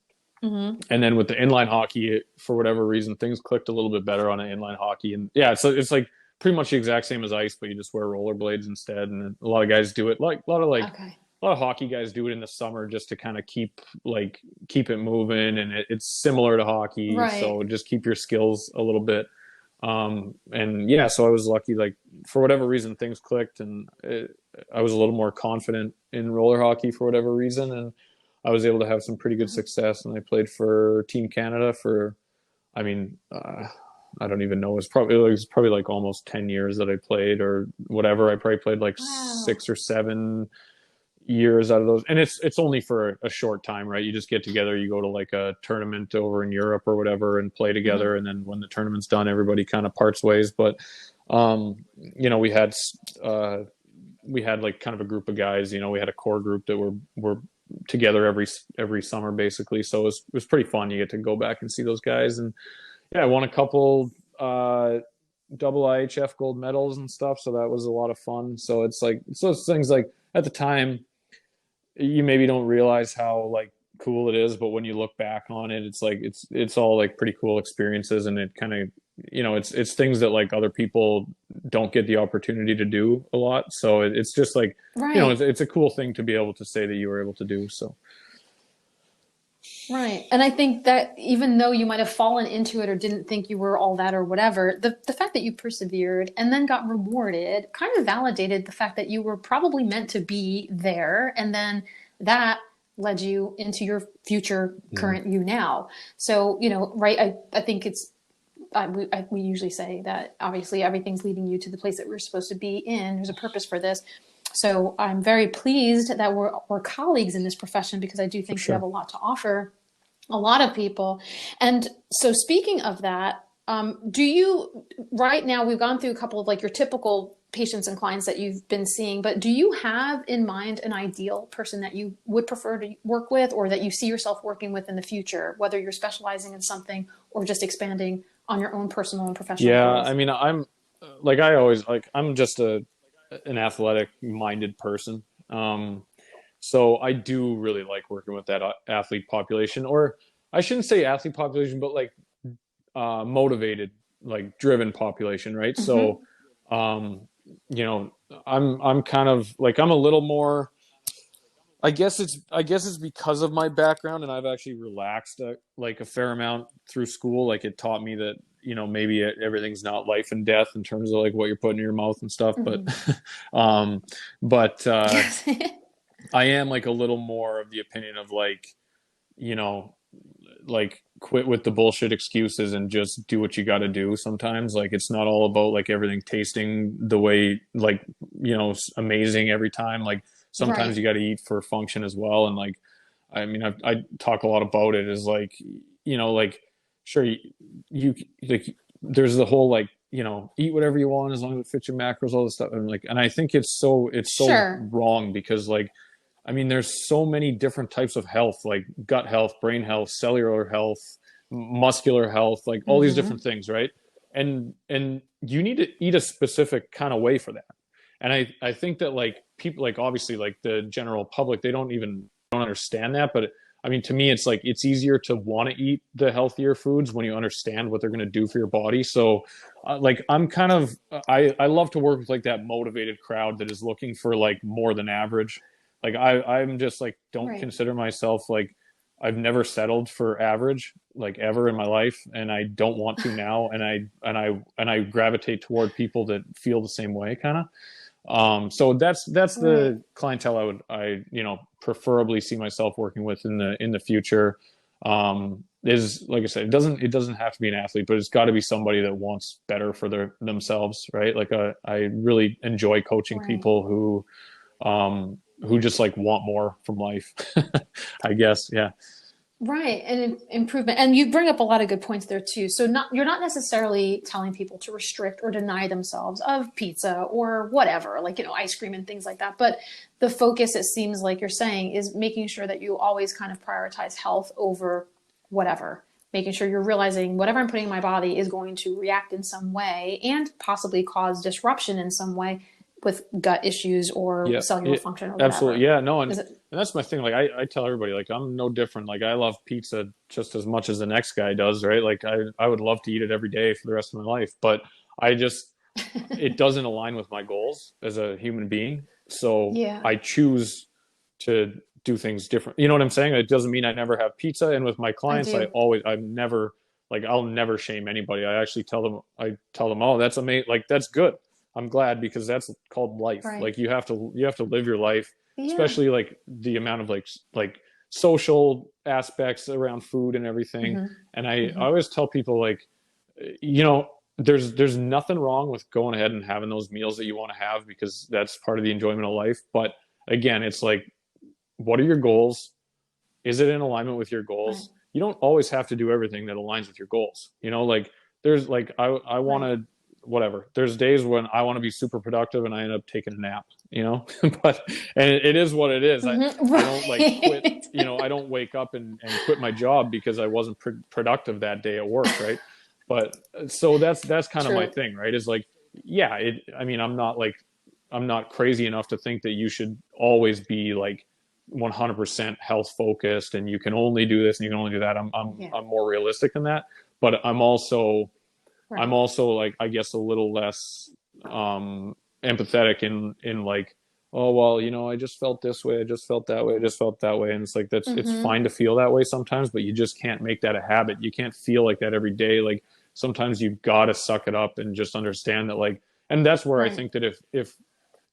then with the inline hockey, for whatever reason, things clicked a little bit better on an inline hockey. And yeah, so it's like pretty much the exact same as ice, but you just wear rollerblades instead. And a lot of guys do it, like a lot of hockey guys do it in the summer just to kind of keep it moving. And it's similar to hockey, right. So just keep your skills a little bit. And yeah, so I was lucky, like for whatever reason, things clicked, and I was a little more confident in roller hockey for whatever reason. And I was able to have some pretty good success, and I played for Team Canada for, I mean, I don't even know. It was probably like almost 10 years that I played or whatever. I probably played like 6 or 7 years out of those. And it's only for a short time, right? You just get together, you go to like a tournament over in Europe or whatever and play together. And then when the tournament's done, everybody kind of parts ways. But, you know, we had like kind of a group of guys, you know, we had a core group that were together every summer basically, so it was pretty fun. You get to go back and see those guys, and yeah, I won a couple double IHF gold medals and stuff, so that was a lot of fun. So it's those things, like at the time you maybe don't realize how like cool it is, but when you look back on it, it's like it's all like pretty cool experiences, and it kind of, you know, it's things that like other people don't get the opportunity to do a lot. So it's just like, right. You know, it's a cool thing to be able to say that you were able to do. So right. And I think that even though you might have fallen into it or didn't think you were all that or whatever, the fact that you persevered and then got rewarded kind of validated the fact that you were probably meant to be there, and then that led you into your future current you now. So, you know, right, I think it's we usually say that obviously everything's leading you to the place that we're supposed to be in. There's a purpose for this. So I'm very pleased that we're colleagues in this profession, because I do think you have a lot to offer a lot of people. And so speaking of that, do you, right now we've gone through a couple of like your typical patients and clients that you've been seeing, but do you have in mind an ideal person that you would prefer to work with, or that you see yourself working with in the future, whether you're specializing in something or just expanding on your own personal and professional goals? I mean, I'm like, I always like, I'm just an athletic minded person. So I do really like working with that athlete population, or I shouldn't say athlete population, but like motivated like driven population, right? Mm-hmm. So, you know, I'm kind of like, I'm a little more, I guess it's because of my background, and I've actually relaxed like a fair amount through school. Like it taught me that, you know, maybe everything's not life and death in terms of like what you're putting in your mouth and stuff. But, Mm-hmm. um, but Yes. I am like a little more of the opinion of like, you know, like quit with the bullshit excuses and just do what you got to do sometimes. Like it's not all about like everything tasting the way, like, you know, amazing every time. Like sometimes Right. you got to eat for function as well. And like, I mean, I talk a lot about it is like, you know, like sure you like there's the whole like, you know, eat whatever you want as long as it fits your macros, all this stuff. And like, and I think it's so Sure. wrong because like, I mean, there's so many different types of health, like gut health, brain health, cellular health, muscular health, like all these Mm-hmm. different things, right? And you need to eat a specific kind of way for that. And I think that like people, like obviously like the general public, they don't understand that. But I mean, to me, it's like it's easier to want to eat the healthier foods when you understand what they're going to do for your body. So like I'm kind of I love to work with like that motivated crowd that is looking for like more than average. Like I'm just like don't Right. consider myself like I've never settled for average like ever in my life, and I don't want to now. And I gravitate toward people that feel the same way, kind of. So that's Right. the clientele I you know preferably see myself working with in the future. Is like I said, it doesn't have to be an athlete, but it's got to be somebody that wants better for themselves, right? Like I really enjoy coaching Right. people who just like want more from life. I guess, yeah. Right, and improvement. And you bring up a lot of good points there too. So you're not necessarily telling people to restrict or deny themselves of pizza or whatever, like, you know, ice cream and things like that. But the focus, it seems like you're saying, is making sure that you always kind of prioritize health over whatever. Making sure you're realizing whatever I'm putting in my body is going to react in some way and possibly cause disruption in some way with gut issues or Yeah, cellular function or absolutely. whatever. Yeah, no, Is it and that's my thing. Like I tell everybody, like I'm no different. Like I love pizza just as much as the next guy does, right? Like I would love to eat it every day for the rest of my life, but I just it doesn't align with my goals as a human being. So yeah. I choose to do things different. You know what I'm saying? It doesn't mean I never have pizza. And with my I clients, do. I'm never like, I'll never shame anybody. I tell them, oh, that's amazing. Like, that's good. I'm glad because that's called life. Right. Like you have to live your life, Yeah. especially like the amount of like social aspects around food and everything. Hmm. And I Hmm. always tell people like, you know, there's nothing wrong with going ahead and having those meals that you want to have because that's part of the enjoyment of life. But again, it's like, what are your goals? Is it in alignment with your Right. goals? You don't always have to do everything that aligns with your goals. You know, like there's like I want Right. to whatever. There's days when I want to be super productive and I end up taking a nap, you know. But and it is what it is. Hmm. I don't like quit, Right. you know, I don't wake up and quit my job because I wasn't productive that day at work, right? But so that's kind of my True. thing, right? Is like yeah, I mean, I'm not crazy enough to think that you should always be like 100% health focused and you can only do this and you can only do that. Yeah. I'm more realistic than that, but I'm Right. also like I guess a little less empathetic in like, oh well, you know, I just felt this way, I just felt that way, I just felt that way, and it's like it's Hmm. fine to feel that way sometimes, but you just can't make that a habit. You can't feel like that every day. Like sometimes you've got to suck it up and just understand that like, and that's where I Right. think that if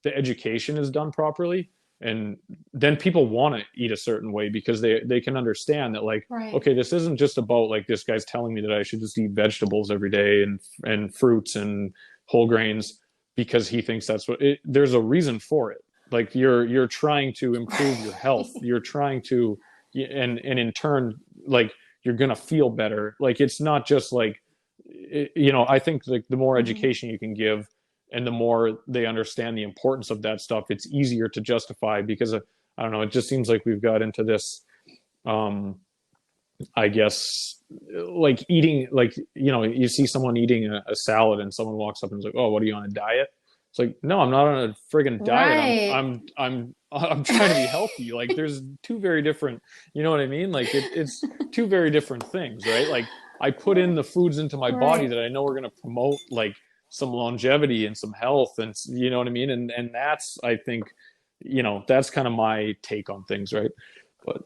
the education is done properly, and then people want to eat a certain way because they can understand that like Right. okay, this isn't just about like this guy's telling me that I should just eat vegetables every day and fruits and whole grains because he thinks that's what it, there's a reason for it. Like you're trying to improve your health, Right. you're trying to and in turn like you're gonna feel better. Like it's not just like you know, I think like the more Hmm. education you can give and the more they understand the importance of that stuff, it's easier to justify because I don't know, it just seems like we've got into this um I guess like eating like you know, you see someone eating a salad and someone walks up and is like, oh, what are you on a diet? It's like, no, I'm not on a friggin' diet. Right. I'm trying to be healthy. Like there's two very different, you know what I mean? Like it's two very different things, right? Like I put in the foods into my body Right. that I know are going to promote like some longevity and some health, and you know what I mean? And that's, I think, that's kind of my take on things, right? But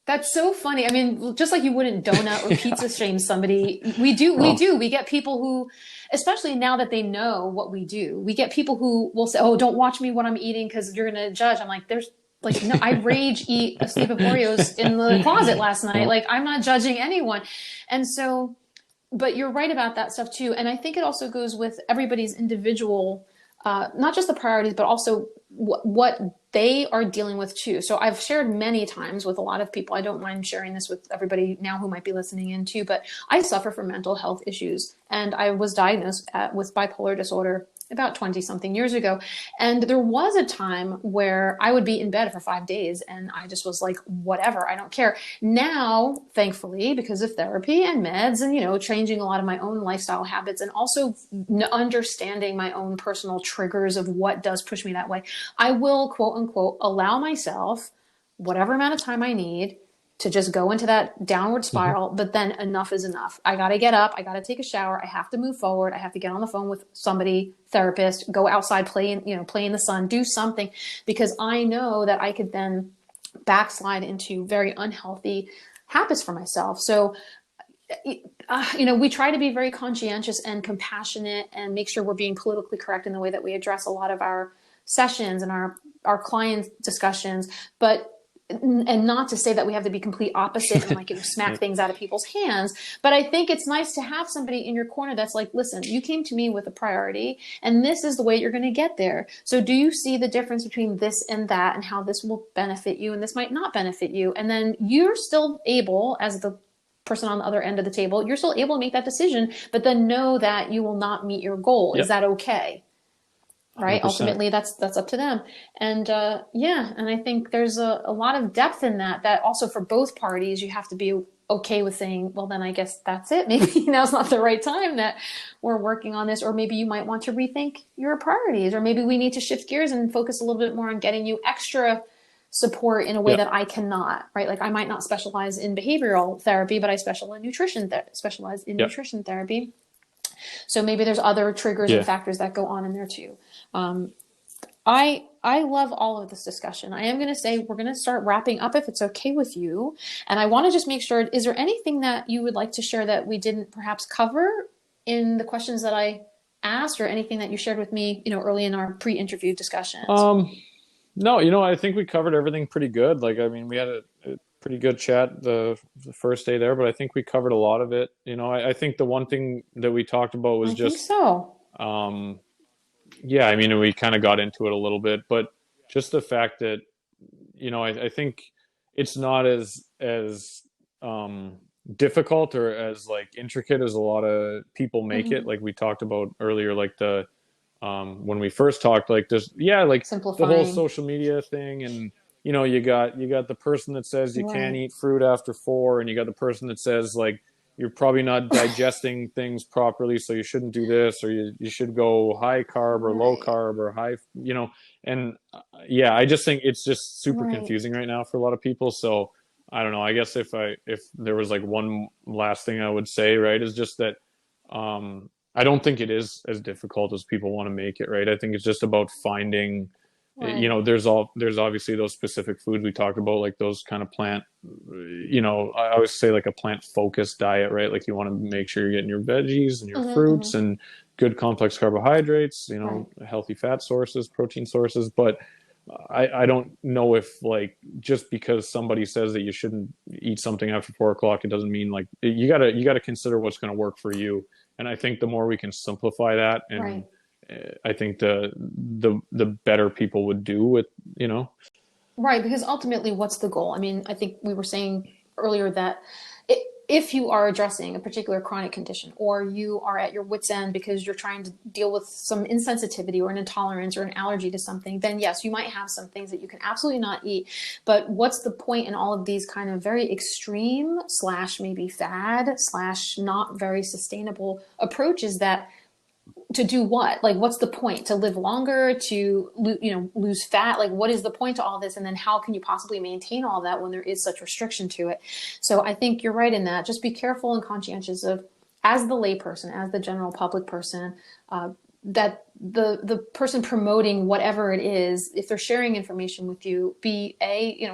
That's so funny. I mean, just like you wouldn't donut or yeah, pizza shame somebody, we do, we no, do. We get people who, especially now that they know what we do, we get people who will say, "Oh, don't watch me when I'm eating because you're going to judge." I'm like, there's like, no, I rage eat a sleeve of Oreos in the closet last night. no, Like, I'm not judging anyone. And so, but you're right about that stuff too. And I think it also goes with everybody's individual, not just the priorities, but also what they are dealing with too. So I've shared many times with a lot of people. I don't mind sharing this with everybody now who might be listening in too, but I suffer from mental health issues, and I was diagnosed with bipolar disorder about 20 something years ago. And there was a time where I would be in bed for 5 days and I just was like, whatever, I don't care. Now, thankfully, because of therapy and meds and, changing a lot of my own lifestyle habits and also understanding my own personal triggers of what does push me that way, I will, quote unquote, allow myself whatever amount of time I need to just go into that downward mm-hmm. spiral. But then enough is enough. I got to get up. I got to take a shower. I have to move forward. I have to get on the phone with somebody, therapist, go outside, play in the sun, do something, because I know that I could then backslide into very unhealthy habits for myself. So, we try to be very conscientious and compassionate and make sure we're being politically correct in the way that we address a lot of our sessions and our client discussions, and not to say that we have to be complete opposite and smack things out of people's hands. But I think it's nice to have somebody in your corner that's like, listen, you came to me with a priority and this is the way you're going to get there. So do you see the difference between this and that and how this will benefit you and this might not benefit you? And then you're still able, as the person on the other end of the table, you're still able to make that decision, but then know that you will not meet your goal. Is Yep, that okay? Right. 100%. Ultimately, that's up to them. And and I think there's a lot of depth in that also for both parties, you have to be okay with saying, well, then I guess that's it. Maybe now's not the right time that we're working on this, or maybe you might want to rethink your priorities, or maybe we need to shift gears and focus a little bit more on getting you extra support in a way Yeah, that I cannot, right? Like I might not specialize in behavioral therapy, but I specialize in yeah, nutrition therapy. So maybe there's other triggers and yeah. factors that go on in there too. I love all of this discussion. I am going to say we're going to start wrapping up if it's okay with you. And I want to just make sure, is there anything that you would like to share that we didn't perhaps cover in the questions that I asked, or anything that you shared with me, early in our pre-interview discussions? No, I think we covered everything pretty good. Like, I mean, we had a pretty good chat the first day there, but I think we covered a lot of it. I think the one thing that we talked about was I think just, so. yeah, I mean, we kind of got into it a little bit, but just the fact that, I think it's not as difficult or as like intricate as a lot of people make it. Mm-hmm. Like we talked about earlier, like when we first talked, like this, yeah, like the whole Simplifying. social media thing, and you got the person that says you can't Right. eat fruit after 4, and you got the person that says like you're probably not digesting things properly, so you shouldn't do this, or you should go high carb or low Right. carb or high, and yeah, I just think it's just super Right. confusing right now for a lot of people. So I don't know. I guess if there was like one last thing I would say, right, is just that I don't think it is as difficult as people want to make it, right? I think it's just about finding, Right. there's obviously those specific foods we talked about, like those kind of plant, I always say like a plant focused diet, right? Like you want to make sure you're getting your veggies and your Mm-hmm, fruits mm-hmm. and good complex carbohydrates, Right. healthy fat sources, protein sources. But I don't know if like just because somebody says that you shouldn't eat something after 4 o'clock, it doesn't mean like you gotta consider what's going to work for you. And I think the more we can simplify that, and Right. I think the better people would do with. Right, because ultimately, what's the goal? I mean, I think we were saying earlier that if you are addressing a particular chronic condition, or you are at your wit's end because you're trying to deal with some insensitivity or an intolerance or an allergy to something, then yes, you might have some things that you can absolutely not eat. But what's the point in all of these kind of very extreme / maybe fad / not very sustainable approaches that to do what? Like, what's the point? To live longer, to lose fat? Like, what is the point to all this? And then how can you possibly maintain all that when there is such restriction to it? So I think you're right in that. Just be careful and conscientious of, as the layperson, as the general public person, that the person promoting whatever it is, if they're sharing information with you, be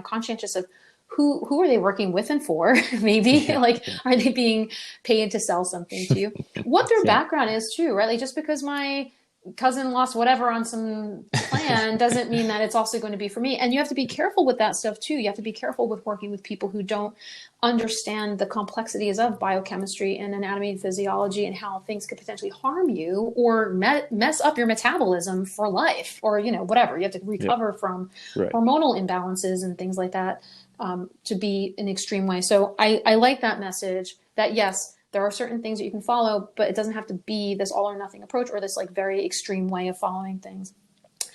conscientious of who are they working with and for? Maybe are they being paid to sell something to you? What their background is too, right? Like, just because my cousin lost whatever on some plan doesn't mean that it's also going to be for me. And you have to be careful with that stuff too. You have to be careful with working with people who don't understand the complexities of biochemistry and anatomy and physiology and how things could potentially harm you or mess up your metabolism for life, or whatever. You have to recover from hormonal imbalances and things like that, to be an extreme way. So I like that message that, yes, there are certain things that you can follow, but it doesn't have to be this all or nothing approach or this like very extreme way of following things.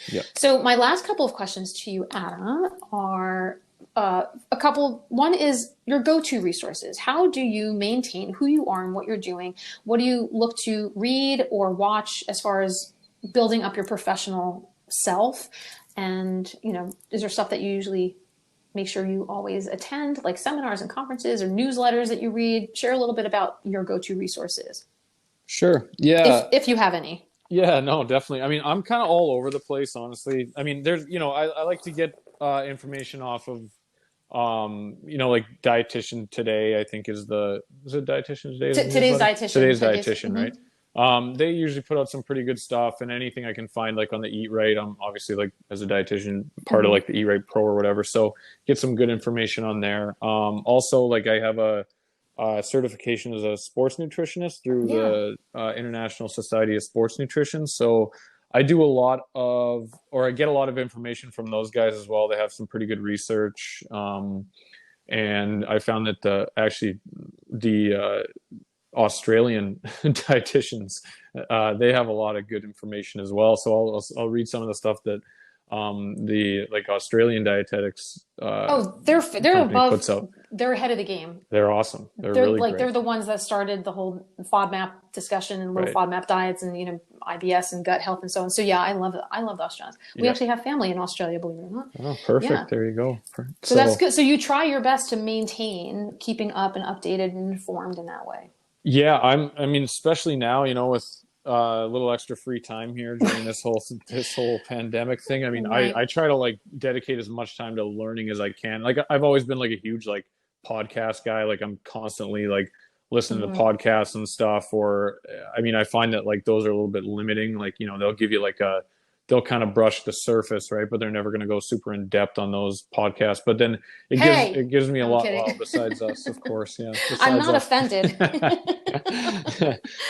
Yeah. So my last couple of questions to you, Adam, are a couple. One is your go-to resources. How do you maintain who you are and what you're doing? What do you look to read or watch as far as building up your professional self? And, is there stuff that you usually make sure you always attend, like seminars and conferences or newsletters that you read? Share a little bit about your go-to resources. Sure. Yeah. If you have any. Yeah, no, definitely. I mean, I'm kind of all over the place, honestly. I mean, there's, I like to get information off of, like Dietitian Today, I think is it Dietitian Today? Today's Dietitian. Today's Dietitian, right? They usually put out some pretty good stuff, and anything I can find like on the Eat Right. I'm obviously, like, as a dietitian, part of like the Eat Right Pro or whatever. So get some good information on there. Also, like, I have a certification as a sports nutritionist through the International Society of Sports Nutrition. So I get a lot of information from those guys as well. They have some pretty good research. And I found that the Australian dietitians, they have a lot of good information as well. So I'll read some of the stuff that the like Australian dietetics they're above, they're ahead of the game. They're awesome. They're really great. They're the ones that started the whole FODMAP discussion and low FODMAP diets and IBS and gut health and so on. So yeah, I love the Australians. We actually have family in Australia, believe it or not. Oh, perfect. Yeah. There you go. So that's good. So you try your best to maintain keeping up and updated and informed in that way. Yeah, I mean, especially now, with a little extra free time here during this whole pandemic thing. I mean, I try to like dedicate as much time to learning as I can. Like, I've always been like a huge like podcast guy. Like, I'm constantly like listening to podcasts and stuff. Or, I mean, I find that like those are a little bit limiting. Like, they'll give you like they'll kind of brush the surface, right? But they're never going to go super in depth on those podcasts. But then it gives me a lot. Well, besides us, of course, yeah. I'm not offended. But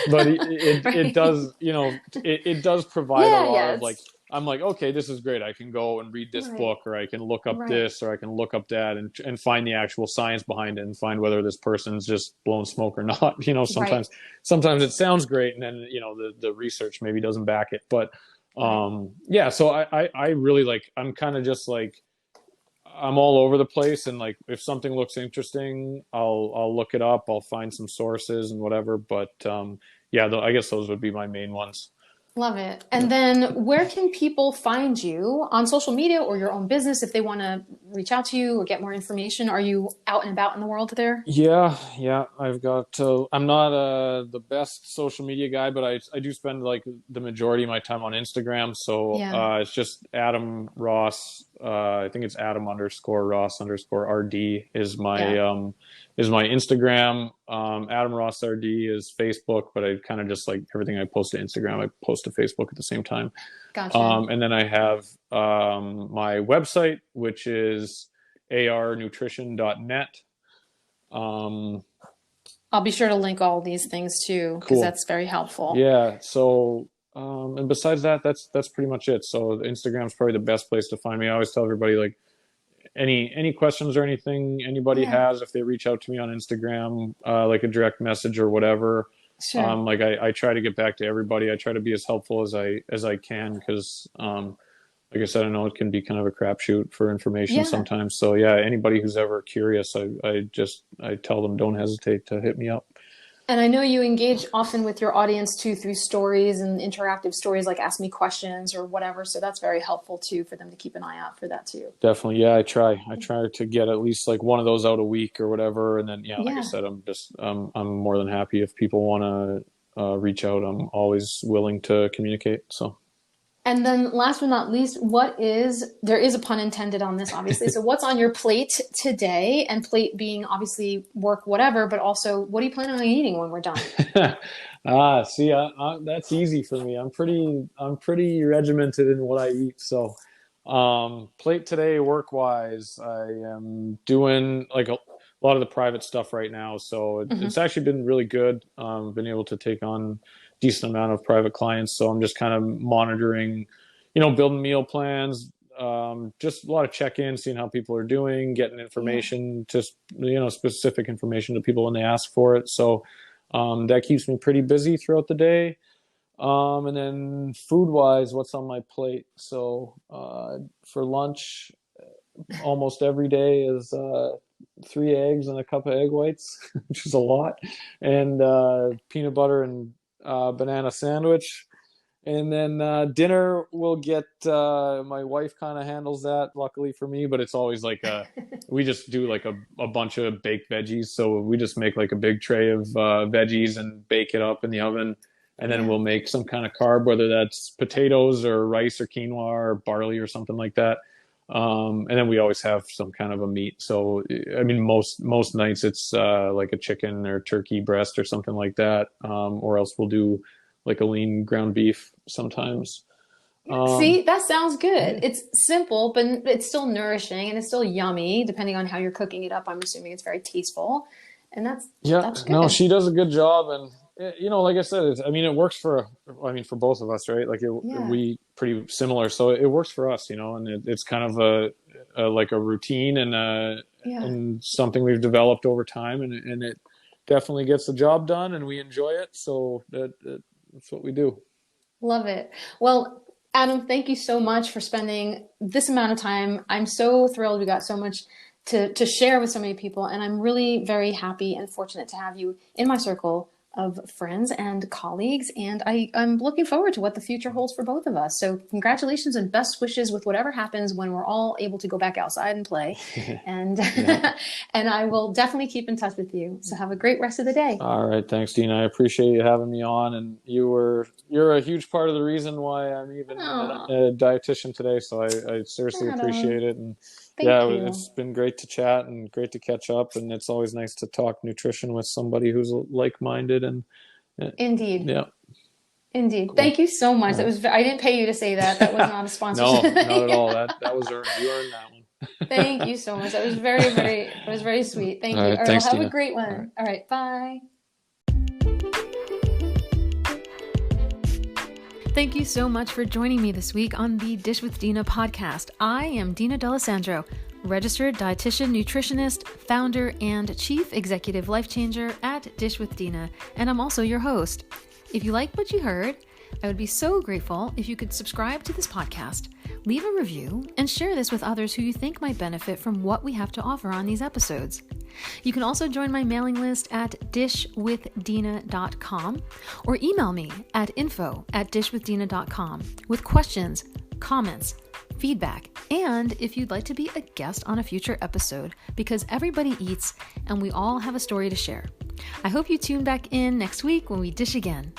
it does, it does provide a lot of like, I'm like, okay, this is great. I can go and read this book, or I can look up this, or I can look up that, and find the actual science behind it, and find whether this person's just blowing smoke or not. Sometimes it sounds great, and then the research maybe doesn't back it, but. So I really like, I'm kind of just like, I'm all over the place, and like, if something looks interesting, I'll look it up, I'll find some sources and whatever, but I guess those would be my main ones. Love it. And then where can people find you on social media or your own business if they want to reach out to you or get more information? Are you out and about in the world there? Yeah. I've got, I'm not the best social media guy, but I do spend like the majority of my time on Instagram. So it's just Adam Ross. I think it's Adam_Ross_RD is my is my Instagram. Adam Ross RD is Facebook, but I kind of just like everything I post to Instagram, I post to Facebook at the same time. Gotcha. And then I have my website, which is arnutrition.net. I'll be sure to link all these things too, because that's very helpful. Yeah. So, and besides that, that's pretty much it. So Instagram's probably the best place to find me. I always tell everybody, like, any questions or anything anybody has, if they reach out to me on Instagram, like a direct message or whatever, like I try to get back to everybody. I try to be as helpful as I can, because like I said, I know it can be kind of a crapshoot for information sometimes. So anybody who's ever curious, I tell them, don't hesitate to hit me up. And I know you engage often with your audience too through stories and interactive stories like Ask Me Questions or whatever. So that's very helpful too for them to keep an eye out for that too. Definitely. Yeah, I try to get at least like one of those out a week or whatever. And then, like I said, I'm more than happy if people want to reach out. I'm always willing to communicate. So. And then last but not least, there is a pun intended on this, obviously. So what's on your plate today? And plate being obviously work, whatever, but also what are you planning on eating when we're done? See, that's easy for me. I'm pretty regimented in what I eat. So, plate today, work-wise, I am doing like a lot of the private stuff right now. So it's actually been really good. Been able to take on decent amount of private clients. So I'm just kind of monitoring, building meal plans, just a lot of check-ins, seeing how people are doing, getting information, just, specific information to people when they ask for it. So that keeps me pretty busy throughout the day. And then food-wise, what's on my plate? So for lunch, almost every day is 3 eggs and a cup of egg whites, which is a lot, and peanut butter and banana sandwich. And then dinner we'll get, my wife kind of handles that, luckily for me, but it's always like we just do like a bunch of baked veggies. So we just make like a big tray of veggies and bake it up in the oven. And then we'll make some kind of carb, whether that's potatoes or rice or quinoa or barley or something like that. And then we always have some kind of a meat. So, I mean, most nights it's like a chicken or turkey breast or something like that. Or else we'll do like a lean ground beef sometimes. See, that sounds good. It's simple, but it's still nourishing and it's still yummy, depending on how you're cooking it up. I'm assuming it's very tasteful. And that's good. No, she does a good job. And, like I said, it works for both of us, right? Like we pretty similar. So it works for us, and it's kind of like a routine and something we've developed over time, and it definitely gets the job done and we enjoy it. So that's what we do. Love it. Well, Adam, thank you so much for spending this amount of time. I'm so thrilled we got so much to share with so many people, and I'm really very happy and fortunate to have you in my circle of friends and colleagues, and I'm looking forward to what the future holds for both of us. So congratulations and best wishes with whatever happens when we're all able to go back outside and play. And and I will definitely keep in touch with you. So have a great rest of the day. All right, thanks, Dina. I appreciate you having me on, and you're a huge part of the reason why I'm even a dietitian today. So I seriously appreciate it. And Thank you. It's been great to chat and great to catch up, and it's always nice to talk nutrition with somebody who's like-minded. And indeed, indeed. Cool. Thank you so much. That was I didn't pay you to say that. That was not a sponsorship. No, not at all. That was earned. You earned that one. Thank you so much. That was very sweet. Thank you. All right, thanks, have Dina. a great one. All right, bye. Thank you so much for joining me this week on the Dish with Dina podcast. I am Dina D'Alessandro, registered dietitian, nutritionist, founder, and chief executive life changer at Dish with Dina, and I'm also your host. If you like what you heard, I would be so grateful if you could subscribe to this podcast, leave a review, and share this with others who you think might benefit from what we have to offer on these episodes. You can also join my mailing list at dishwithdina.com or email me at info@dishwithdina.com with questions, comments, feedback, and if you'd like to be a guest on a future episode, because everybody eats and we all have a story to share. I hope you tune back in next week when we dish again.